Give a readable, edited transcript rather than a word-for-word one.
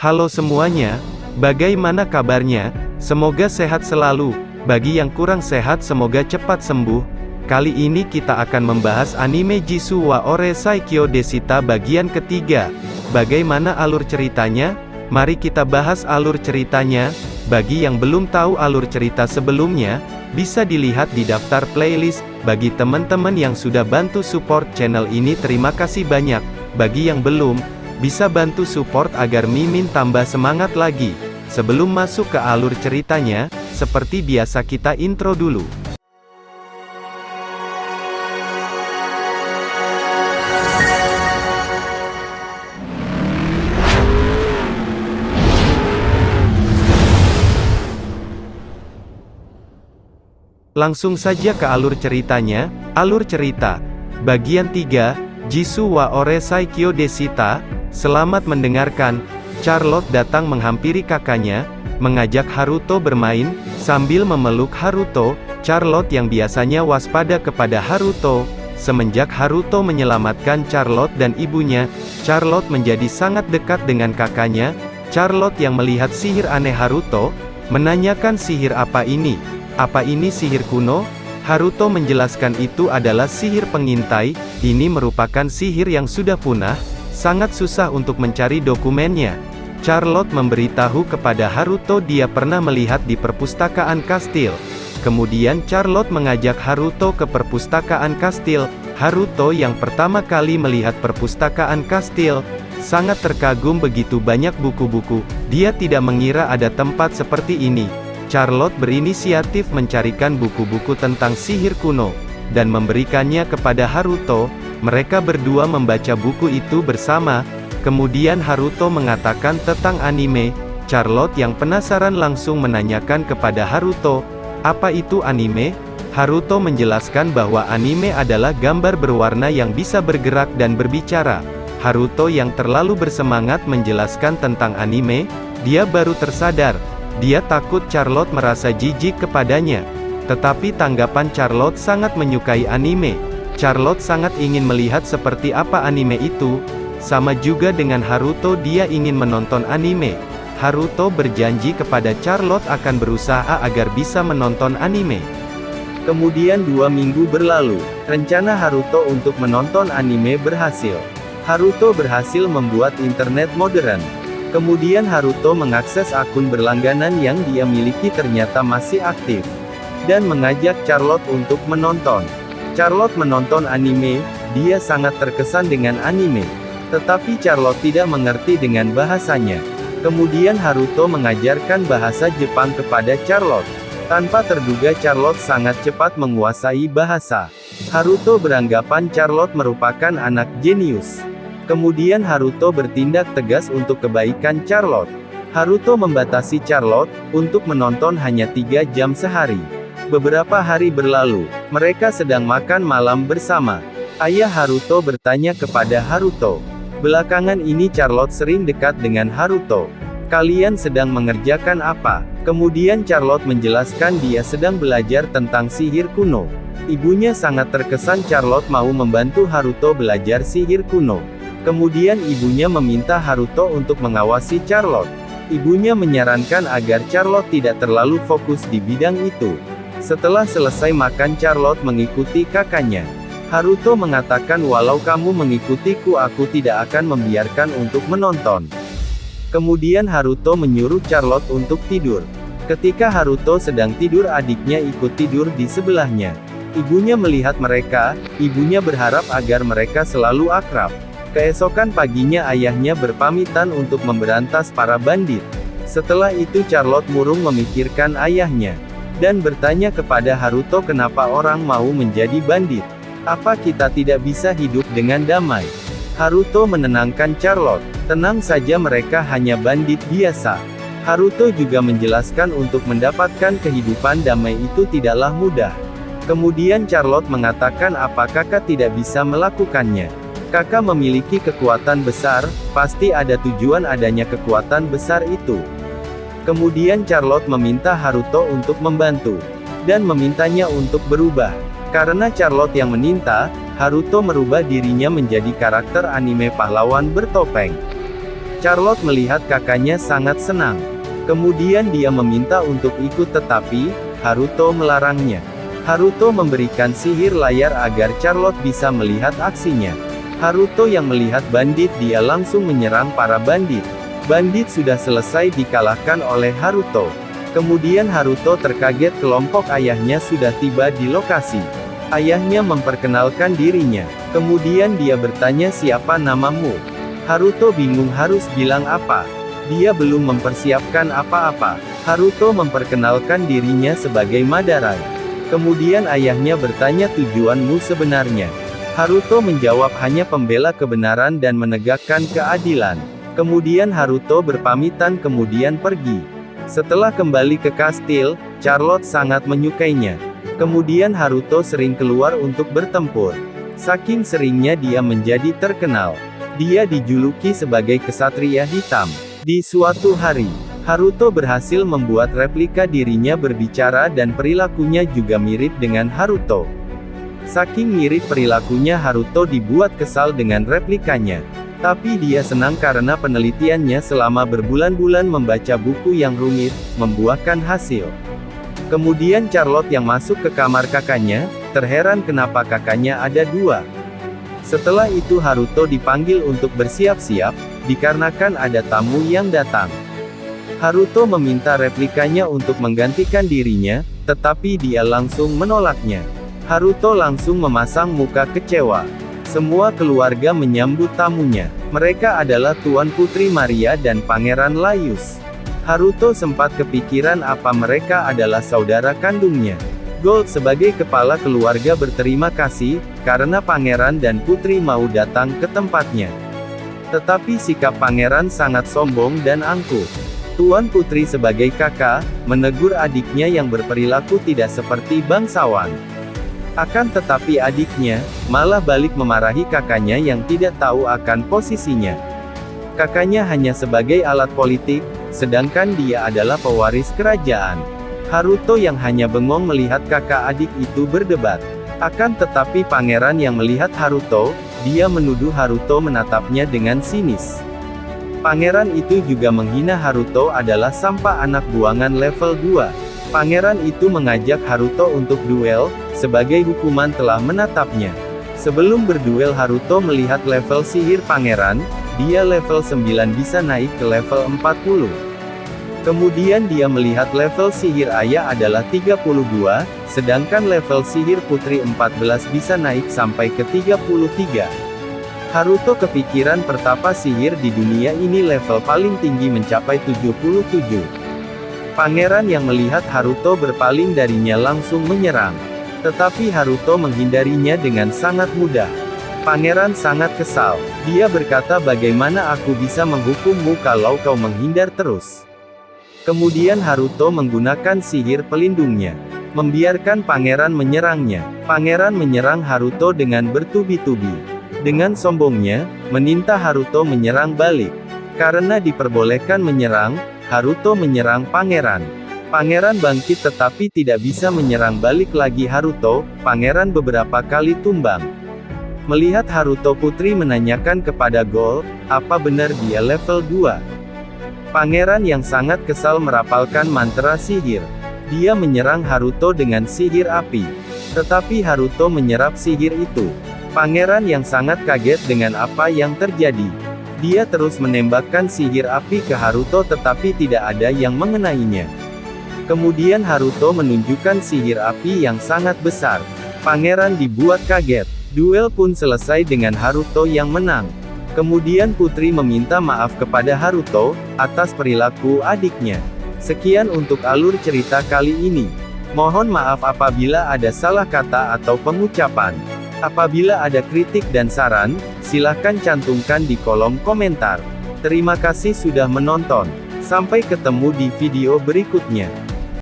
Halo semuanya, bagaimana kabarnya? Semoga sehat selalu. Bagi yang kurang sehat semoga cepat sembuh. Kali ini kita akan membahas anime Jisoo wa Ore Saikyo Deshita bagian ketiga. Bagaimana alur ceritanya? Mari kita bahas alur ceritanya. Bagi yang belum tahu alur cerita sebelumnya, bisa dilihat di daftar playlist. Bagi teman-teman yang sudah bantu support channel ini terima kasih banyak. Bagi yang belum, bisa bantu support agar Mimin tambah semangat lagi. Sebelum masuk ke alur ceritanya, seperti biasa kita intro dulu. Langsung saja ke alur ceritanya. Alur cerita bagian 3, Jisoo wa Ore Saikyo Deshita. Selamat mendengarkan. Charlotte datang menghampiri kakaknya, mengajak Haruto bermain. Sambil memeluk Haruto, Charlotte yang biasanya waspada kepada Haruto, semenjak Haruto menyelamatkan Charlotte dan ibunya, Charlotte menjadi sangat dekat dengan kakaknya. Charlotte yang melihat sihir aneh Haruto, menanyakan sihir apa ini? Apa ini sihir kuno? Haruto menjelaskan itu adalah sihir pengintai. Ini merupakan sihir yang sudah punah, sangat susah untuk mencari dokumennya. Charlotte memberitahu kepada Haruto dia pernah melihat di perpustakaan kastil. Kemudian Charlotte mengajak Haruto ke perpustakaan kastil. Haruto yang pertama kali melihat perpustakaan kastil, sangat terkagum begitu banyak buku-buku. Dia tidak mengira ada tempat seperti ini. Charlotte berinisiatif mencarikan buku-buku tentang sihir kuno, dan memberikannya kepada Haruto. Mereka berdua membaca buku itu bersama. Kemudian Haruto mengatakan tentang anime. Charlotte yang penasaran langsung menanyakan kepada Haruto, apa itu anime? Haruto menjelaskan bahwa anime adalah gambar berwarna yang bisa bergerak dan berbicara. Haruto yang terlalu bersemangat menjelaskan tentang anime, dia baru tersadar. Dia takut Charlotte merasa jijik kepadanya. Tetapi tanggapan Charlotte sangat menyukai anime. Charlotte sangat ingin melihat seperti apa anime itu. Sama juga dengan Haruto, dia ingin menonton anime. Haruto berjanji kepada Charlotte akan berusaha agar bisa menonton anime. Kemudian 2 minggu berlalu. Rencana Haruto untuk menonton anime berhasil. Haruto berhasil membuat internet modern. Kemudian Haruto mengakses akun berlangganan yang dia miliki ternyata masih aktif, dan mengajak Charlotte untuk menonton. Charlotte menonton anime, dia sangat terkesan dengan anime. Tetapi Charlotte tidak mengerti dengan bahasanya. Kemudian Haruto mengajarkan bahasa Jepang kepada Charlotte. Tanpa terduga Charlotte sangat cepat menguasai bahasa. Haruto beranggapan Charlotte merupakan anak jenius. Kemudian Haruto bertindak tegas untuk kebaikan Charlotte. Haruto membatasi Charlotte untuk menonton hanya 3 jam sehari. Beberapa hari berlalu, mereka sedang makan malam bersama. Ayah Haruto bertanya kepada Haruto. Belakangan ini Charlotte sering dekat dengan Haruto. Kalian sedang mengerjakan apa? Kemudian Charlotte menjelaskan dia sedang belajar tentang sihir kuno. Ibunya sangat terkesan Charlotte mau membantu Haruto belajar sihir kuno. Kemudian ibunya meminta Haruto untuk mengawasi Charlotte. Ibunya menyarankan agar Charlotte tidak terlalu fokus di bidang itu. Setelah selesai makan Charlotte mengikuti kakaknya. Haruto mengatakan walau kamu mengikutiku aku tidak akan membiarkan untuk menonton. Kemudian Haruto menyuruh Charlotte untuk tidur. Ketika Haruto sedang tidur adiknya ikut tidur di sebelahnya. Ibunya melihat mereka, ibunya berharap agar mereka selalu akrab. Keesokan paginya ayahnya berpamitan untuk memberantas para bandit. Setelah itu Charlotte murung memikirkan ayahnya, dan bertanya kepada Haruto kenapa orang mau menjadi bandit. Apa kita tidak bisa hidup dengan damai? Haruto menenangkan Charlotte. Tenang saja mereka hanya bandit biasa. Haruto juga menjelaskan untuk mendapatkan kehidupan damai itu tidaklah mudah. Kemudian Charlotte mengatakan apa kakak tidak bisa melakukannya. Kakak memiliki kekuatan besar, pasti ada tujuan adanya kekuatan besar itu. Kemudian Charlotte meminta Haruto untuk membantu, dan memintanya untuk berubah. Karena Charlotte yang meminta, Haruto merubah dirinya menjadi karakter anime pahlawan bertopeng. Charlotte melihat kakaknya sangat senang. Kemudian dia meminta untuk ikut tetapi, Haruto melarangnya. Haruto memberikan sihir layar agar Charlotte bisa melihat aksinya. Haruto yang melihat bandit dia langsung menyerang para bandit. Bandit sudah selesai dikalahkan oleh Haruto. Kemudian Haruto terkaget kelompok ayahnya sudah tiba di lokasi. Ayahnya memperkenalkan dirinya. Kemudian dia bertanya siapa namamu. Haruto bingung harus bilang apa. Dia belum mempersiapkan apa-apa. Haruto memperkenalkan dirinya sebagai Madara. Kemudian ayahnya bertanya tujuanmu sebenarnya. Haruto menjawab hanya pembela kebenaran dan menegakkan keadilan. Kemudian Haruto berpamitan kemudian pergi. Setelah kembali ke kastil, Charlotte sangat menyukainya. Kemudian Haruto sering keluar untuk bertempur. Saking seringnya dia menjadi terkenal. Dia dijuluki sebagai kesatria hitam. Di suatu hari, Haruto berhasil membuat replika dirinya berbicara dan perilakunya juga mirip dengan Haruto. Saking mirip perilakunya Haruto dibuat kesal dengan replikanya. Tapi dia senang karena penelitiannya selama berbulan-bulan membaca buku yang rumit, membuahkan hasil. Kemudian Charlotte yang masuk ke kamar kakaknya, terheran kenapa kakaknya ada dua. Setelah itu Haruto dipanggil untuk bersiap-siap, dikarenakan ada tamu yang datang. Haruto meminta replikanya untuk menggantikan dirinya, tetapi dia langsung menolaknya. Haruto langsung memasang muka kecewa. Semua keluarga menyambut tamunya. Mereka adalah Tuan Putri Maria dan Pangeran Laius. Haruto sempat kepikiran apa mereka adalah saudara kandungnya. Gold sebagai kepala keluarga berterima kasih, karena pangeran dan putri mau datang ke tempatnya. Tetapi sikap pangeran sangat sombong dan angkuh. Tuan Putri sebagai kakak, menegur adiknya yang berperilaku tidak seperti bangsawan. Akan tetapi adiknya, malah balik memarahi kakaknya yang tidak tahu akan posisinya. Kakaknya hanya sebagai alat politik, sedangkan dia adalah pewaris kerajaan. Haruto yang hanya bengong melihat kakak adik itu berdebat. Akan tetapi pangeran yang melihat Haruto, dia menuduh Haruto menatapnya dengan sinis. Pangeran itu juga menghina Haruto adalah sampah anak buangan level 2. Pangeran itu mengajak Haruto untuk duel, sebagai hukuman telah menatapnya. Sebelum berduel Haruto melihat level sihir pangeran, dia level 9 bisa naik ke level 40. Kemudian dia melihat level sihir ayah adalah 32, sedangkan level sihir putri 14 bisa naik sampai ke 33. Haruto kepikiran pertapa sihir di dunia ini level paling tinggi mencapai 77. Pangeran yang melihat Haruto berpaling darinya langsung menyerang. Tetapi Haruto menghindarinya dengan sangat mudah. Pangeran sangat kesal. Dia berkata bagaimana aku bisa menghukummu kalau kau menghindar terus. Kemudian Haruto menggunakan sihir pelindungnya. Membiarkan pangeran menyerangnya. Pangeran menyerang Haruto dengan bertubi-tubi. Dengan sombongnya, meminta Haruto menyerang balik. Karena diperbolehkan menyerang, Haruto menyerang pangeran. Pangeran bangkit tetapi tidak bisa menyerang balik lagi Haruto, pangeran beberapa kali tumbang. Melihat Haruto putri menanyakan kepada Gold, apa benar dia level 2? Pangeran yang sangat kesal merapalkan mantra sihir. Dia menyerang Haruto dengan sihir api. Tetapi Haruto menyerap sihir itu. Pangeran yang sangat kaget dengan apa yang terjadi. Dia terus menembakkan sihir api ke Haruto tetapi tidak ada yang mengenainya. Kemudian Haruto menunjukkan sihir api yang sangat besar. Pangeran dibuat kaget. Duel pun selesai dengan Haruto yang menang. Kemudian putri meminta maaf kepada Haruto, atas perilaku adiknya. Sekian untuk alur cerita kali ini. Mohon maaf apabila ada salah kata atau pengucapan. Apabila ada kritik dan saran, silahkan cantumkan di kolom komentar. Terima kasih sudah menonton. Sampai ketemu di video berikutnya.